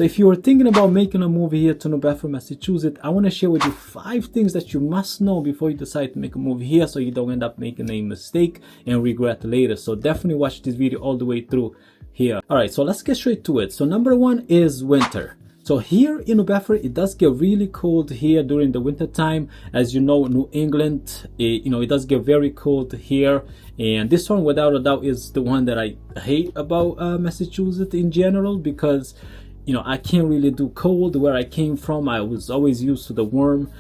So if you are thinking about making a move here to New Bedford, Massachusetts, I want to share with you 5 things that you must know before you decide to make a move here, so you don't end up making a mistake and regret later. So definitely watch this video all the way through here. All right, so let's get straight to it. So number 1 is winter. So here in New Bedford, it does get really cold here during the winter time. As you know, New England, it does get very cold here. And this one, without a doubt, is the one that I hate about Massachusetts in general, because I can't really do cold. Where I came from, I was always used to the warm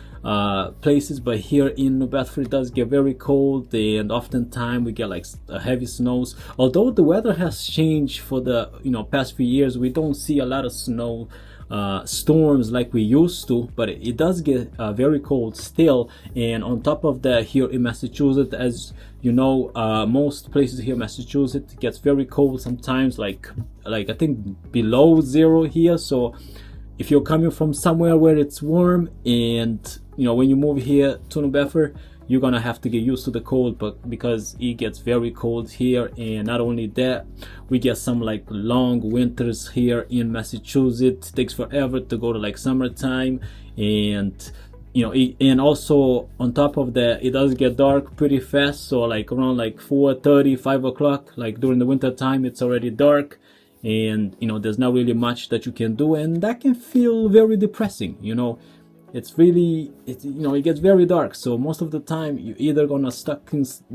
places, but here in New Bedford it does get very cold, and oftentimes we get like heavy snows. Although the weather has changed for the past few years, we don't see a lot of snow storms like we used to, but it does get very cold still. And on top of that, here in Massachusetts, as you know, most places here in Massachusetts gets very cold sometimes, like I think below 0 here. So if you're coming from somewhere where it's warm, and when you move here to New Bedford, you're gonna have to get used to the cold, but because it gets very cold here. And not only that, we get some like long winters here in Massachusetts. It takes forever to go to like summertime, and and also on top of that, it does get dark pretty fast. So like around like 4:30, 5 o'clock, like during the winter time, it's already dark, and there's not really much that you can do, and that can feel very depressing. It's really, it gets very dark. So most of the time you're either gonna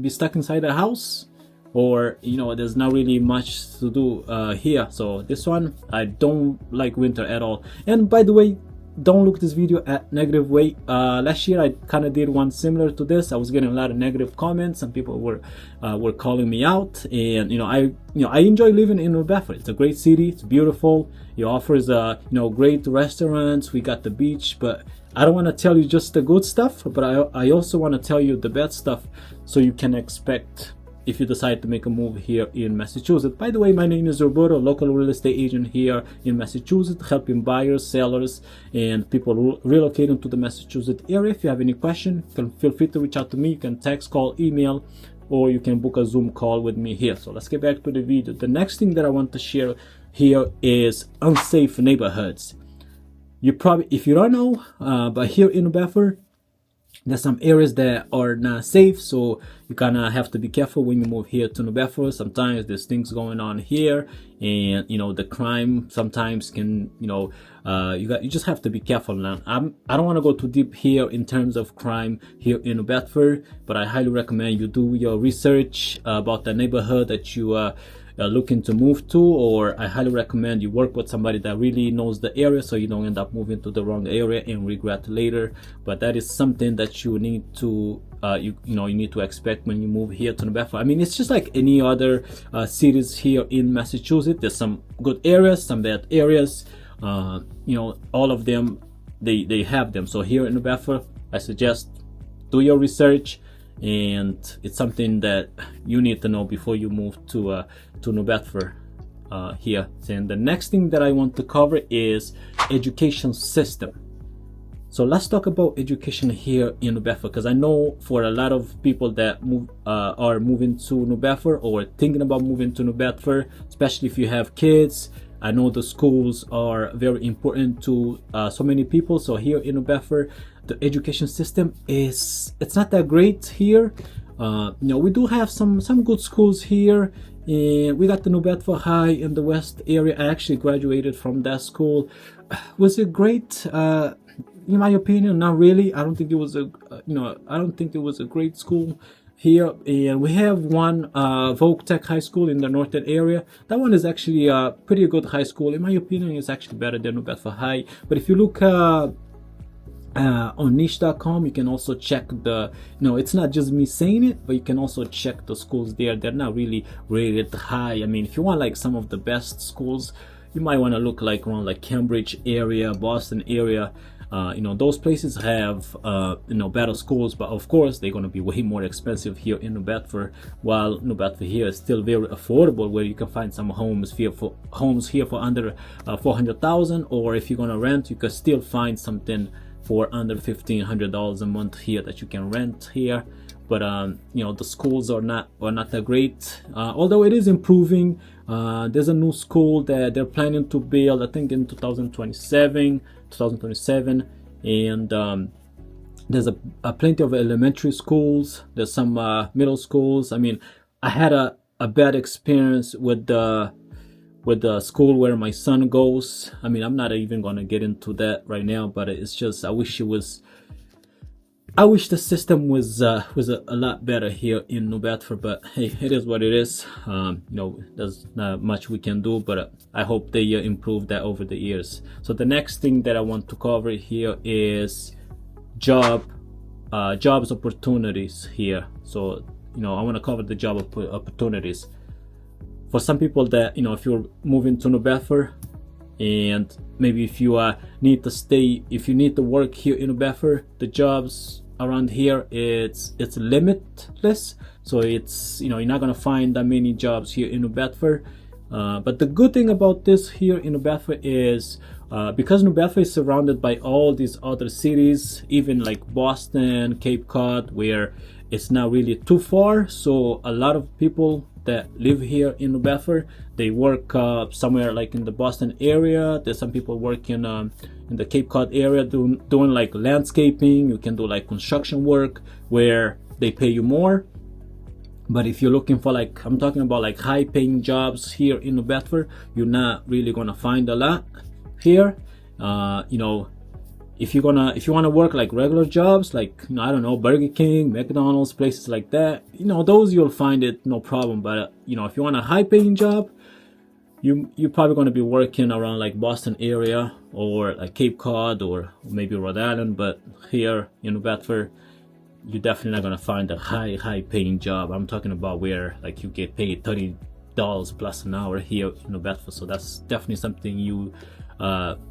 be stuck inside the house, or there's not really much to do here. So this one, I don't like winter at all. And by the way, don't look this video at negative way. Last year I kind of did one similar to this. I was getting a lot of negative comments. Some people were calling me out, and I enjoy living in New Bedford. It's a great city. It's beautiful. It offers great restaurants. We got the beach, but I don't want to tell you just the good stuff, but I also want to tell you the bad stuff, so you can expect if you decide to make a move here in Massachusetts. By the way, my name is Roberto, local real estate agent here in Massachusetts, helping buyers, sellers, and people relocating to the Massachusetts area. If you have any question, feel free to reach out to me. You can text, call, email, or you can book a Zoom call with me here. So let's get back to the video. The next thing that I want to share here is unsafe neighborhoods. You probably, if you don't know, but here in New Bedford, there's some areas that are not safe, so you kind of have to be careful when you move here to New Bedford. Sometimes there's things going on here, and the crime sometimes can, you just have to be careful. Now, I don't want to go too deep here in terms of crime here in New Bedford, but I highly recommend you do your research about the neighborhood that you looking to move to, or I highly recommend you work with somebody that really knows the area, so you don't end up moving to the wrong area and regret later. But that is something that you need to you need to expect when you move here to New Bedford. I mean, it's just like any other cities here in Massachusetts. There's some good areas, some bad areas. All of them, they have them. So here in New Bedford, I suggest do your research, and it's something that you need to know before you move to New Bedford here. And the next thing that I want to cover is education system. So let's talk about education here in New Bedford, because I know for a lot of people that are moving to New Bedford or thinking about moving to New Bedford, especially if you have kids, I know the schools are very important to so many people. So here in New Bedford, the education system it's not that great here. We do have some good schools here, and we got the New Bedford High in the West area. I actually graduated from that school. Was it great? In my opinion, not really. I don't think it was a great school here. And we have one Vogue Tech High School in the Northern area. That one is actually a pretty good high school. In my opinion, it's actually better than New Bedford High. But if you look on niche.com, you can also check it's not just me saying it, but you can also check the schools there. They're not really rated high. I mean, if you want like some of the best schools, you might want to look like around like Cambridge area, Boston area. Those places have better schools, but of course they're going to be way more expensive here in New Bedford, while New Bedford here is still very affordable, where you can find some homes here for under $400,000, or if you're going to rent, you can still find something for under $1,500 a month here that you can rent here. but you know, the schools are not that great, although it is improving. There's a new school that they're planning to build, I think in 2027, and there's a plenty of elementary schools. There's some middle schools. I mean, I had a bad experience with the school where my son goes. I mean, I'm not even gonna get into that right now, but it's just, I wish the system was a lot better here in New Bedford, but hey, it is what it is. You know, there's not much we can do, but I hope they improve that over the years. So the next thing that I want to cover here is jobs opportunities here. So, you know, I want to cover the job opportunities for some people that, you know, if you're moving to New Bedford, and maybe if you need to work here in New Bedford, the jobs around here, it's limitless. So it's, you know, you're not gonna find that many jobs here in New Bedford. But the good thing about this here in New Bedford is because New Bedford is surrounded by all these other cities, even like Boston, Cape Cod, where it's not really too far. So a lot of people that live here in New Bedford, they work somewhere like in the Boston area. There's some people working in the Cape Cod area doing like landscaping. You can do like construction work where they pay you more. But if you're looking for, like, I'm talking about like high paying jobs here in New Bedford, you're not really gonna find a lot here. You know, if you want to work like regular jobs, like, you know, I don't know, Burger King, McDonald's, places like that, you know, those you'll find it no problem. But you know, if you want a high paying job, you're probably going to be working around like Boston area or like Cape Cod or maybe Rhode Island. But here in New Bedford, you're definitely not going to find a high paying job. I'm talking about where like you get paid $30 plus an hour here in New Bedford. So that's definitely something you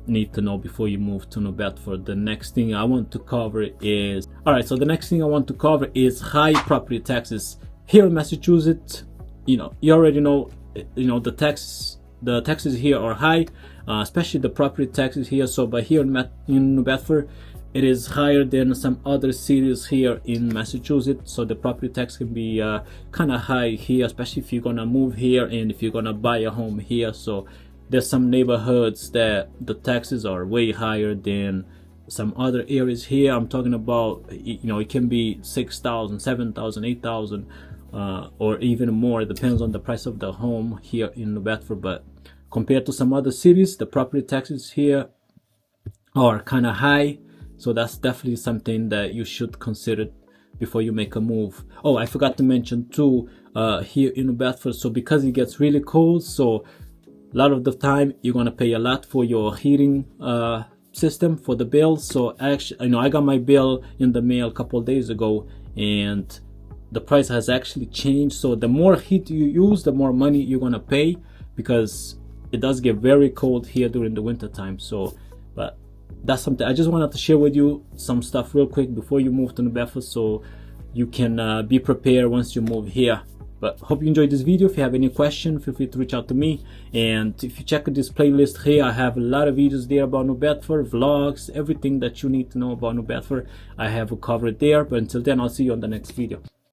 need to know before you move to New Bedford. The next thing I want to cover is, so the next thing I want to cover is high property taxes here in Massachusetts. You know, you already know, you know, the taxes here are high, especially the property taxes here. So, but here in New Bedford, it is higher than some other cities here in Massachusetts. So the property tax can be kind of high here, especially if you're gonna move here and if you're gonna buy a home here. So there's some neighborhoods that the taxes are way higher than some other areas here. I'm talking about, you know, it can be 6,000, 7,000, 8,000, or even more. It depends on the price of the home here in New Bedford. But compared to some other cities, the property taxes here are kind of high. So that's definitely something that you should consider before you make a move. Oh, I forgot to mention too, here in New Bedford, so because it gets really cold, so a lot of the time you're gonna pay a lot for your heating system, for the bill. So actually, you know, I got my bill in the mail a couple of days ago, and the price has actually changed. So the more heat you use, the more money you're gonna pay, because it does get very cold here during the winter time. So, but that's something I just wanted to share with you, some stuff real quick before you move to New Bedford, so you can be prepared once you move here. But hope you enjoyed this video. If you have any question, feel free to reach out to me. And if you check this playlist here, I have a lot of videos there about New Bedford, vlogs, everything that you need to know about New Bedford, I have covered there. But until then, I'll see you on the next video.